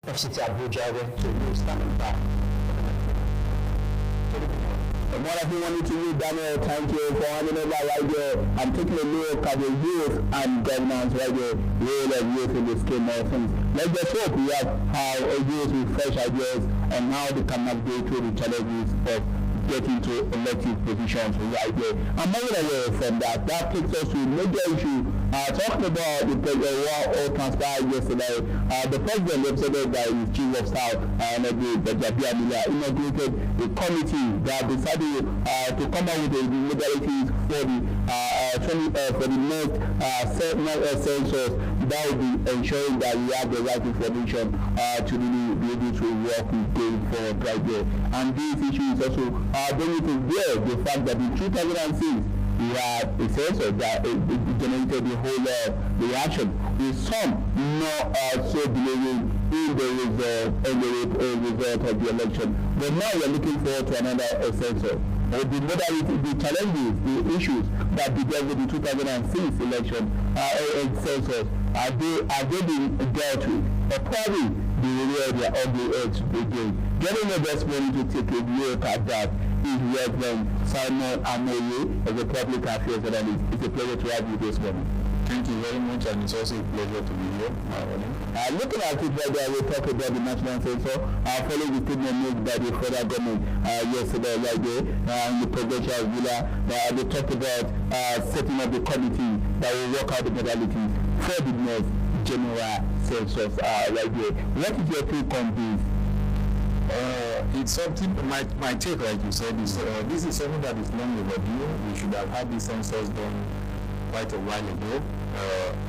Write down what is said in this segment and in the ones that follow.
FCT Abuja went to you standing back. What I wanted to you, Daniel, thank you for handing over right there and taking a look at the youth and governance right there, role of youth in the scheme of things. Let's just hope we have how a youth with fresh ideas on how they can navigate through the challenges of getting to elective positions right there. And moving away from that, that takes us to a major issue. Talking about the war all transpired yesterday, the president represented by his chief of staff, inaugurated a committee that decided to come out with the legalities for the next census that will be ensuring that we have the right information to really be able to work with going forward right there. And this issue is also bringing to bear the fact that in 2006 we had a census that generated the whole reaction, with some not so believing in the result of the election. But now we are looking forward to another census. The modality, the challenges, the issues that began with the 2006 election census, are they being dealt with? Or probably the area of the edge again. Getting the best money to take a look at that is Reverend Simon Amoye as a public affairs analyst. It's a pleasure to have you this morning. Thank you very much, and it's also a pleasure to be here. Looking at it right there, we talk about the national census, following the statement made by the federal government yesterday right there in the provincial villa. They talked about setting up the committee that will work out the modalities for the next general census right there. What is your take on this? It's something, my take, like you said, is this is something that is long overdue. We should have had the census done quite a while ago.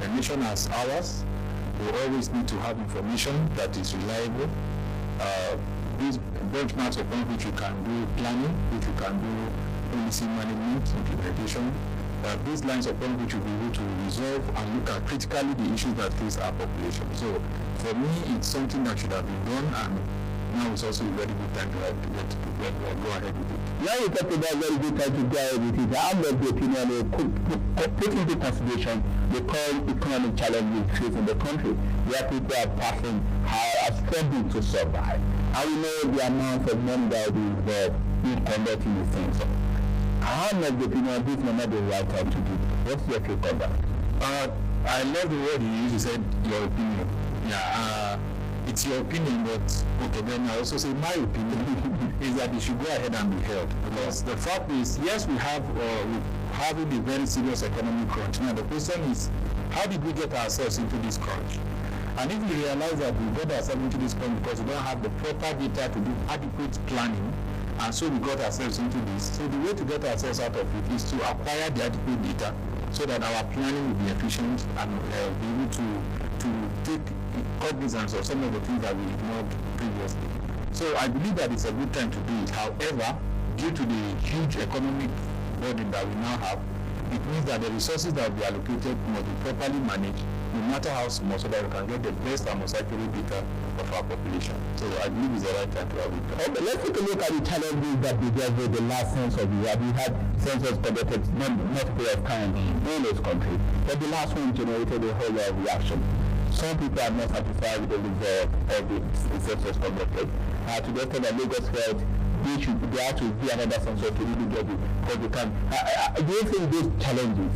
A nation as ours will always need to have information that is reliable. These benchmarks upon which you can do planning, which you can do policy management, implementation, these lines upon which you'll be able to resolve and look at critically the issues that face our population. So for me, it's something that should have been done, and now it's also a very good time to go ahead with it. Now you talk about very good time to go ahead with it. I'm of the opinion of putting into consideration the current economic challenges facing the country, where people are passing are struggling to survive. And we know the amount of money that will be involved in conducting the census. I'm of the opinion this may not be the right time to do it. What's your take on that? I love the word you used. You said your opinion. Yeah. It's your opinion, but okay, then I also say my opinion is that it should go ahead and be held. Because the fact is, yes, we're having a very serious economic crunch. Now the question is, how did we get ourselves into this crunch? And if we realize that we got ourselves into this crunch because we don't have the proper data to do adequate planning, and so we got ourselves into this. So the way to get ourselves out of it is to acquire the adequate data so that our planning will be efficient and be able to take cognizance of some of the things that we ignored previously. So I believe that it's a good time to do it. However, due to the huge economic burden that we now have, it means that the resources that will be allocated must be properly managed, no matter how small, so that we can get the best and most accurate data of our population. So I believe it's the right time to have it done. Okay, let's take a look at the challenges that began with the last census we had. We had census conducted multiple of times in this country, but the last one generated a whole lot of reaction. Some people are not satisfied with the result of the census conducted. To the extent that Lagos felt they have to do another census to really get it, because they can. Do you think these challenges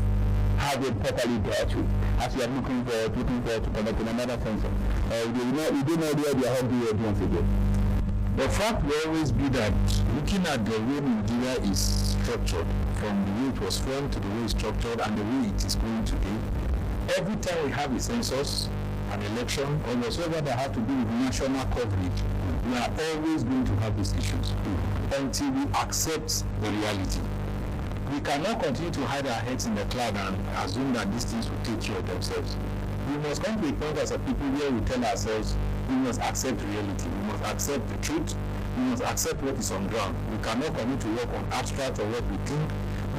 have been properly dealt with as we are looking forward to conducting another census? We do know where they are hungry audience again. The fact will always be that looking at the way Nigeria is structured, from the way it was formed to the way it's structured and the way it is going to be, every time we have a census, an election, or whatsoever that have to do with national coverage, we are always going to have these issues until we accept the reality. We cannot continue to hide our heads in the cloud and assume that these things will take care of themselves. We must come to a point as a people where we tell ourselves we must accept reality, we must accept the truth, we must accept what is on ground. We cannot continue to work on abstract or what we think.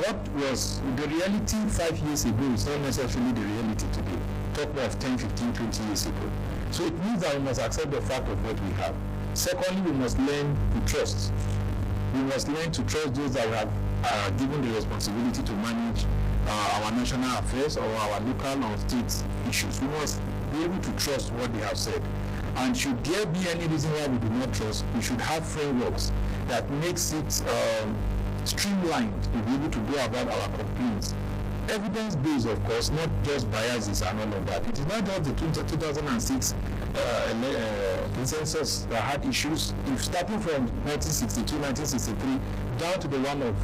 What was the reality 5 years ago is not necessarily the reality today. Talk about 10, 15, 20 years ago. So it means that we must accept the fact of what we have. Secondly, we must learn to trust. We must learn to trust those that we have given the responsibility to manage our national affairs or our local or state issues. We must be able to trust what they have said. And should there be any reason why we do not trust, we should have frameworks that makes it streamlined to be able to go about our complaints. Evidence-based, of course, not just biases and all of that. It is not just the 2006 census that had issues. If starting from 1962, 1963, down to the one of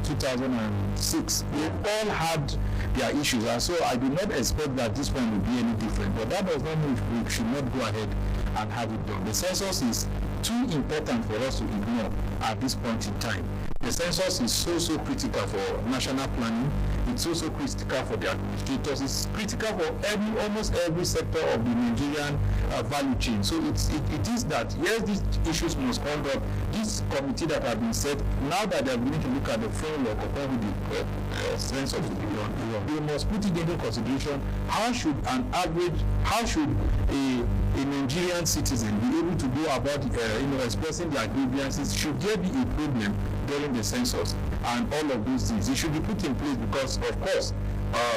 2006, they all had their issues. And so I do not expect that this one will be any different. But that does not mean we should not go ahead and have it done. The census is too important for us to ignore at this point in time. The census is so critical for national planning. It's so critical for the administrators. It's critical for almost every sector of the Nigerian value chain. So it is that, yes, these issues must come up. This committee that have been set, now that they are beginning to look at the framework upon the census to be done, they must put it into consideration. How should a Nigerian citizen be able to go about expressing their grievances? Should there be a problem during the census and all of those things? It should be put in place because, of course,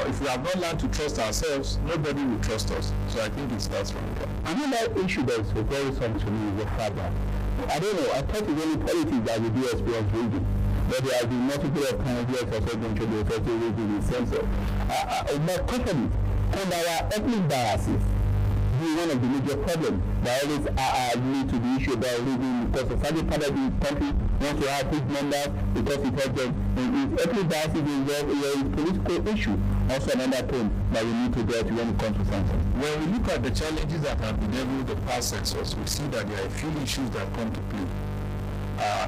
if we have not learned to trust ourselves, nobody will trust us. So I think it starts from there. Another issue that is very something to me is the fact that, I don't know, I thought it's only politics that the DSP was reading. But there have been multiple of times where also been to the authority reading the census. My question is, on our ethnic biases, be one of the major problems that always lead to the issue about reading, because a certain part of the country wants to have big numbers because it helps them. And if ethnic biases involved in a political issue, also another thing that we need to get when it comes to census. When we look at the challenges that have been dealt with the past census, we see that there are a few issues that come to play.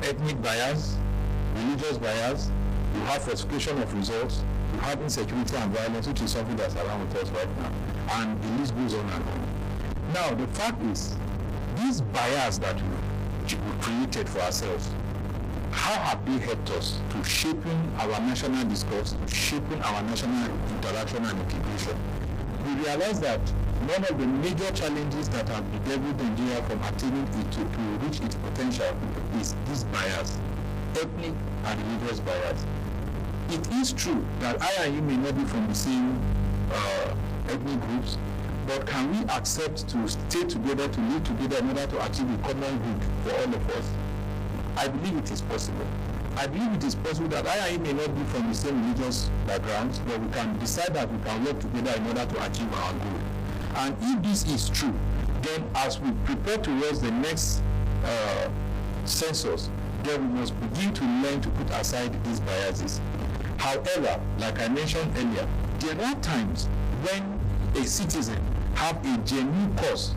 Ethnic bias, religious bias, you have falsification of results, you have insecurity and violence, which is something that's around with us right now. And the list goes on and on. Now, the fact is, these bias that we created for ourselves, how have they helped us to shaping our national discourse, to shaping our national interaction and integration? We realize that one of the major challenges that have bedeviled Nigeria from attaining it to reach its potential is this bias, ethnic and religious bias. It is true that I and you may not be from the same ethnic groups, but can we accept to stay together, to live together in order to achieve a common good for all of us? I believe it is possible. I believe it is possible that I and you may not be from the same religious backgrounds, but we can decide that we can work together in order to achieve our goal. And if this is true, then as we prepare towards the next census, then we must begin to learn to put aside these biases. However, like I mentioned earlier, there are times when a citizen have a genuine cause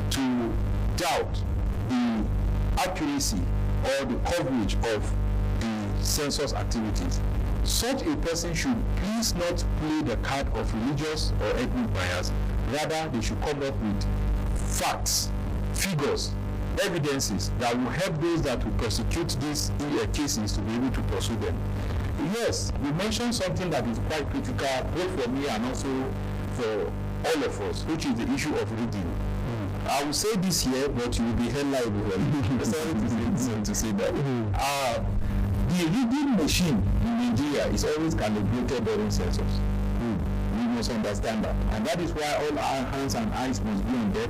to doubt the accuracy or the coverage of the census activities. Such a person should please not play the card of religious or ethnic bias. Rather, they should come up with facts, figures, evidences that will help those that will prosecute these cases to be able to pursue them. Yes, you mentioned something that is quite critical both for me and also for all of us, which is the issue of reading. I will say this here, but you will be held liable. Sorry to say that. The reading machine in Nigeria is always calibrated during census. We must understand that. And that is why all our hands and eyes must be on deck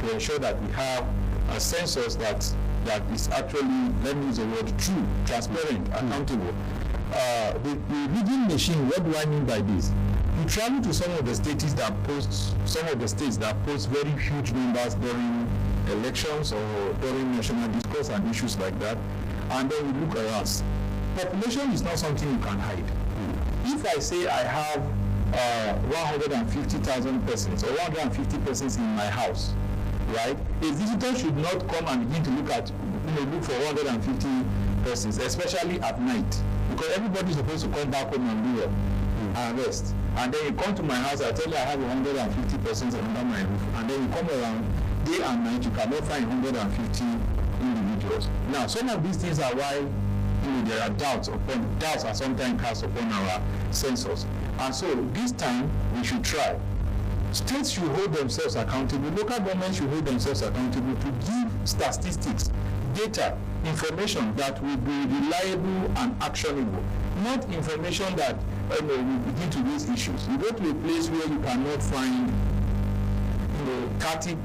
to ensure that we have a census that is actually, let me use the word, true, transparent, accountable. The reading machine, what do I mean by this? You travel to some of the states that post very huge numbers during elections or during national discourse and issues like that, and then we look at us. Population is not something you can hide. If I say I have 150,000 persons or 150 persons in my house, right? A visitor should not come and begin to look for 150 persons, especially at night, because everybody is supposed to come back home and do and rest. And then you come to my house, I tell you I have 150 persons under my roof, and then you come around day and night, you cannot find 150 individuals. Now, some of these things are why there are doubts are sometimes cast upon our census. And so this time we should try. States should hold themselves accountable, local governments should hold themselves accountable to give statistics, data, information that will be reliable and actionable, not information that will begin to raise issues. You go to a place where you cannot find 30, you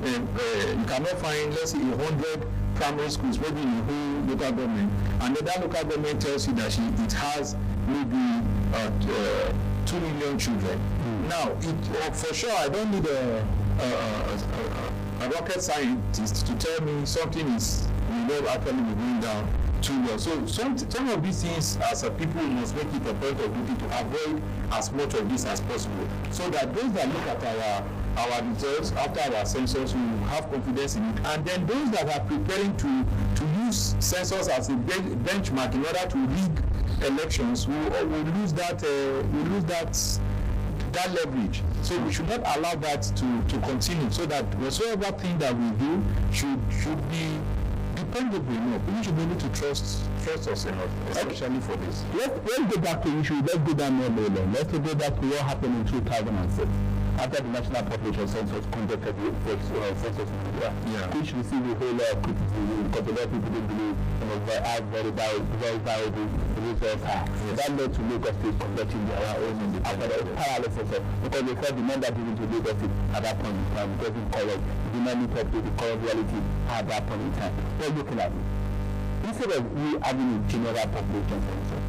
cannot find, let's say, 100 primary schools, maybe in the whole local government, and then that local government tells you that it has maybe 2 million children. Now, for sure, I don't need a rocket scientist to tell me something will actually be going down too well. So some of these things, as a people, must make it a point of duty to avoid as much of this as possible, so that those that look at our results after our census will have confidence in it, and then those that are preparing to use census as a benchmark in order to rig elections will lose that leverage. So we should not allow that to continue, so that whatsoever thing that we do should be dependable enough. We should be able to trust us enough, especially for this. Let's go back to issue. Let's go down more low. Let's go back to what happened in 2006. After the National Population Census conducted the census in Nigeria, which received a whole lot of criticism because a lot of people didn't believe very valuable results are. That led to Lagos State conducting their own parallel census, because they felt the number given to Lagos State at that point in time wasn't correct. It did not meet up to the current reality at that point in time. We're looking at it. Instead of we having a general population census,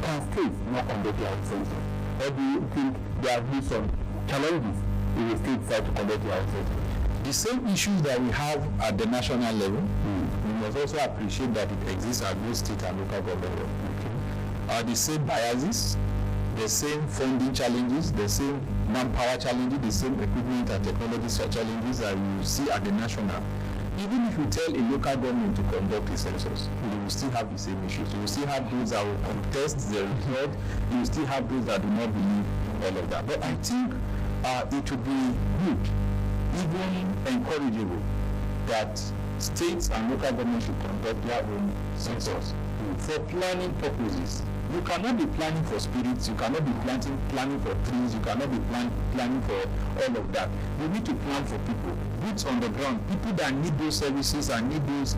can states not conduct their own census? Or do you think there have been some challenges in the state side to conduct their own census? The same issues that we have at the national level, we must also appreciate that it exists at both state and local government level. The same biases, the same funding challenges, the same manpower challenges, the same equipment and technology challenges that you see at the national. Even if you tell a local government to conduct a census, you will still have the same issues. You will still have those that will contest the result. You will still have those that do not believe all of that. But I think it would be good, even encourageable, that states and local governments should conduct their own census for planning purposes. You cannot be planning for spirits, you cannot be planning for trees, you cannot be planning for all of that. You need to plan for people, boots on the ground, people that need those services and need those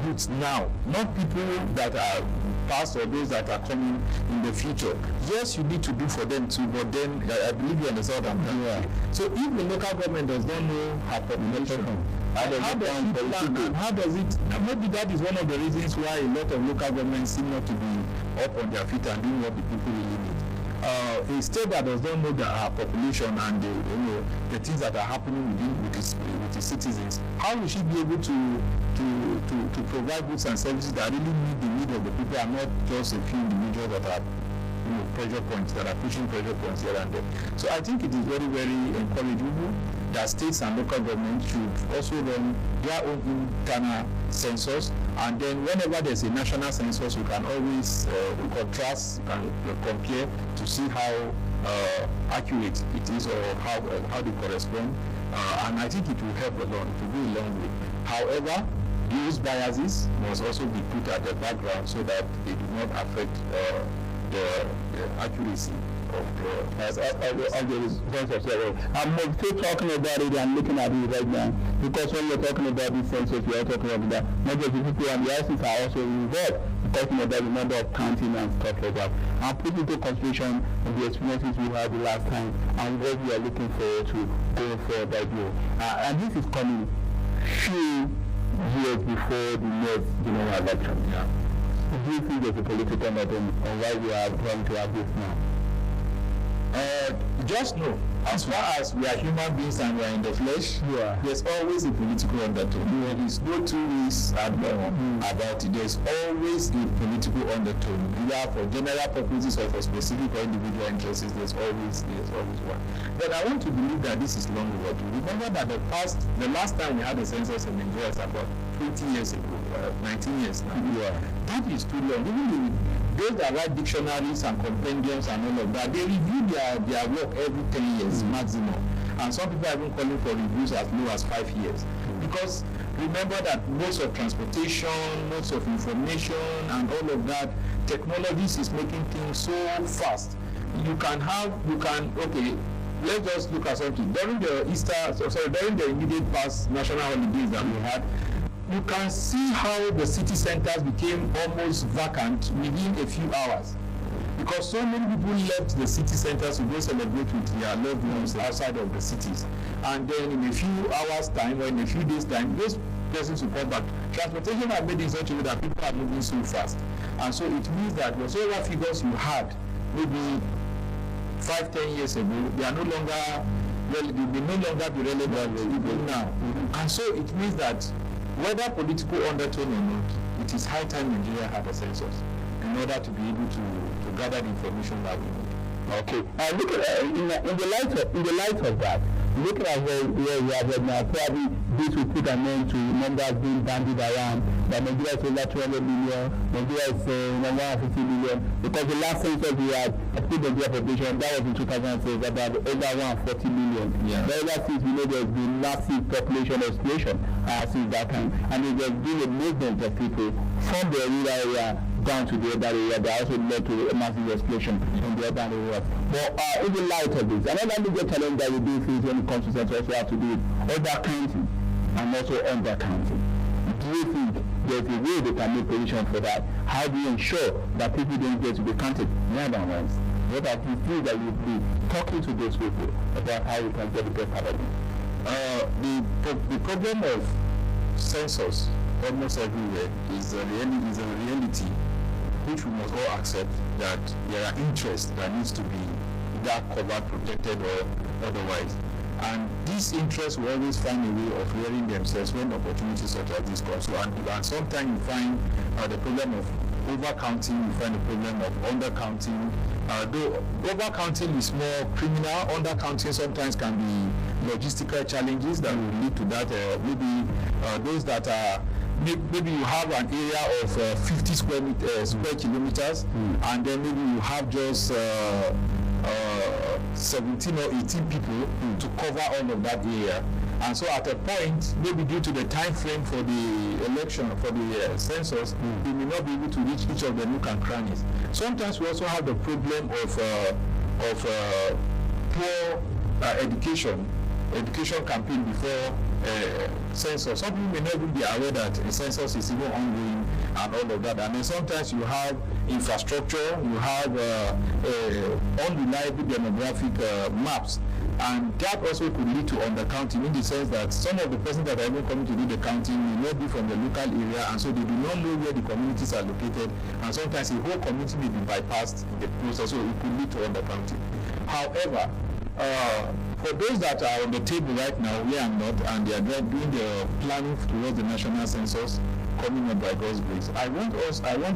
goods now, not people that are past or those that are coming in the future. Yes, you need to do for them too, but then I believe you understand what I'm saying. Yeah. So if the local government does not know her population, how does it maybe that is one of the reasons why a lot of local governments seem not to be up on their feet and doing what the people really need. A state that does not know her population and the things that are happening with its citizens, how will she be able to provide goods and services that really meet the need of the people and not just a few individuals that are pressure points, that are pushing pressure points here and there. So I think it is very, very encouraging that states and local governments should also run their own internal census, and then whenever there's a national census, you can always contrast, you can compare to see how accurate it is or how they correspond, and I think it will help a lot. It will go a long way. However, these biases must also be put at the background so that they do not affect the accuracy of the results of survey. I'm still talking about it and looking at it right now, because when we're talking about this census, we are talking about that not just the people and the ICs are also involved. We're talking about the number of counting and stuff like that. And put into consideration the experiences we had the last time and what we are looking forward to going forward that year. And this is coming few years before the next general election. Yeah. Do you think there's a political matter on why we are trying to have this now? Just know, as far as we are human beings and we are in the flesh, there's always a political undertone. There is no two ways about it. There's always a political undertone. Either for general purposes or for specific or individual interests, there's always one. But I want to believe that this is long overdue. Remember that the last time we had a census in Nigeria is about 20 years ago, 19 years now. Yeah. That is too long. Even those that write dictionaries and compendiums and all of that, they review their work every 10 years maximum. And some people are even calling for reviews as low as 5 years. Because remember that most of transportation, most of information and all of that, technologies is making things so fast. Let's just look at something. During the immediate past national holidays that we had, you can see how the city centers became almost vacant within a few hours. because so many people left the city centers to go celebrate with their loved ones outside of the cities, and then in a few hours time or in a few days time, those persons will come back. Transportation has made it such a way that people are moving so fast, and so it means that whatever figures you had maybe 5-10 years ago, they are no longer they will no longer be relevant even now. And so it means that whether political undertone or not, it is high time Nigeria had a census in order to be able to gather the information that we need. Okay. Look at in the light of that, look at where we are right now. Probably this will put an end to numbers being bandied around. That Nigeria is over 200 million, Nigeria is 150 million. Because the last census we had, I think the population, that was in 2006, about over 140 million. Yeah. But ever since we know there's been massive population explosion since that time. And there's been a movement of people from the rural area down to the other area. That also led to a massive explosion in the urban areas. But in the light of this, another major challenge that we do face when it comes to census also have to do with overcounting and also undercounting. Do you think there's a way they can make provision for that? How do you ensure that people don't get to be counted more than once? What are the things that you'll be talking to those people about how we can get the best out of it? The problem of census almost everywhere is a reality which we must all accept, that there are interests that needs to be either covered, protected, or otherwise. And these interests will always find a way of rearing themselves when opportunities such as this come. So, and sometimes you find the problem of overcounting, you find the problem of undercounting. Though overcounting is more criminal, undercounting sometimes can be logistical challenges that will lead to that. Maybe those that are maybe you have an area of 50 square kilometers, and then maybe you have just 17 or 18 people to cover all of that area. And so at a point, maybe due to the time frame for the election, for the census, we may not be able to reach each of the nook and crannies. Sometimes we also have the problem of poor education campaign before census. Some people may not even be aware that a census is even ongoing and all of that. And then sometimes you have infrastructure, you have unreliable demographic maps. And that also could lead to undercounting, in the sense that some of the persons that are even coming to do the counting may not be from the local area, and so they do not know where the communities are located, and sometimes a whole community may be bypassed in the process, so it could lead to undercounting. However, for those that are on the table right now, we are not, and they are doing the planning towards the national census coming up by God's grace, I want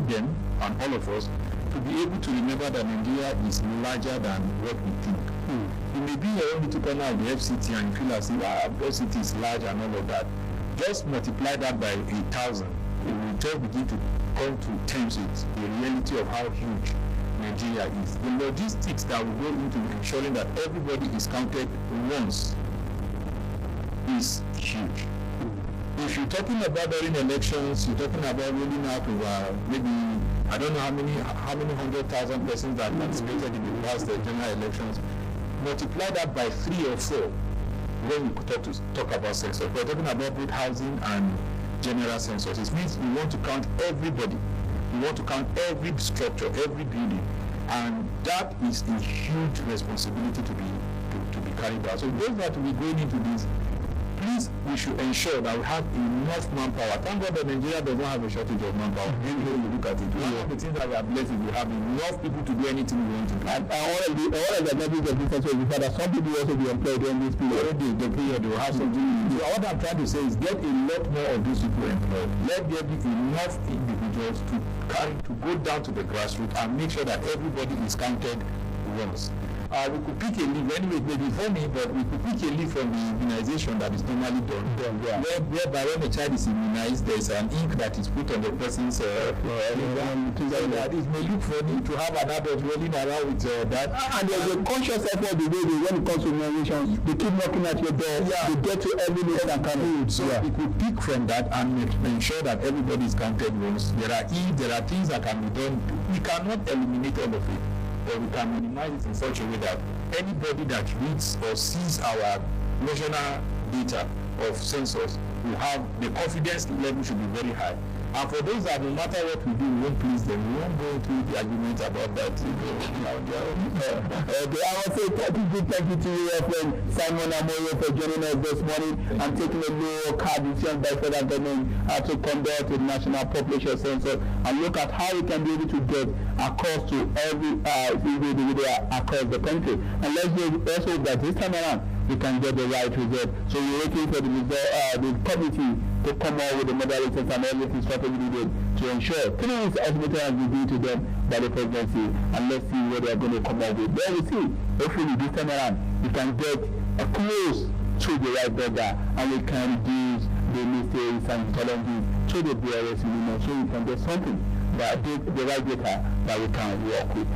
them and all of us to be able to remember that Nigeria is larger than what we think. It may be your own little corner of the FCT and you feel as if FCT is large and all of that. Just multiply that by 1,000. It will just begin to come to terms with the reality of how huge Nigeria is. The logistics that will go into ensuring that everybody is counted once is huge. If you're talking about during elections, you're talking about rolling out over maybe, I don't know how many 100,000 persons that participated in the last general elections. Multiply that by 3 or 4 when we talk about census. We're talking about both housing and general census. It means we want to count everybody. We want to count every structure, every building. And that is a huge responsibility to be carried out. So those that will be going into this, please, we should ensure that we have enough manpower. Thank God that Nigeria does not have a shortage of manpower. Anyway you look at it, one of the things that we are blessed with, we have enough people to do anything we want to do. And all of the members of this will be that some people will also be employed during this period. The period they will have something. So what I'm trying to say is get a lot more of these people employed. Let there be enough individuals to go down to the grassroots and make sure that everybody is counted once. We could pick a leaf, anyway, it may be funny, but we could pick a leaf from the immunization that is normally done. Whereby when a child is immunized, there is an ink that is put on the person's so that it may look funny to have an adult rolling around with that. And there's a conscious effort the way when it comes to immunization, they keep knocking at your door, they get to every nook and cranny. So we could pick from that and ensure that everybody is counted once. There are things that can be done. We cannot eliminate all of it, but we can minimize it in such a way that anybody that reads or sees our national data of census will have the confidence level should be very high And for those that no matter what we do, we won't please them, we won't go into the argument about that. Okay, I want to say thank you to your friend Simon Amoyo for joining us this morning and taking a look at the decision by federal government to conduct a national population census and look at how we can be able to get across to every individual across the country. And let's hope that this time around we can get the right result. So we're waiting for the committee to come out with the modalities and everything strategy needed to ensure 3 weeks estimated has been due to them by the presidency, and let's see what they're going to come out with. There we see. Hopefully this time around we can get close to the right border and we can reduce the mistakes and challenges to the BRS, so we can get something that the right data that we can work with.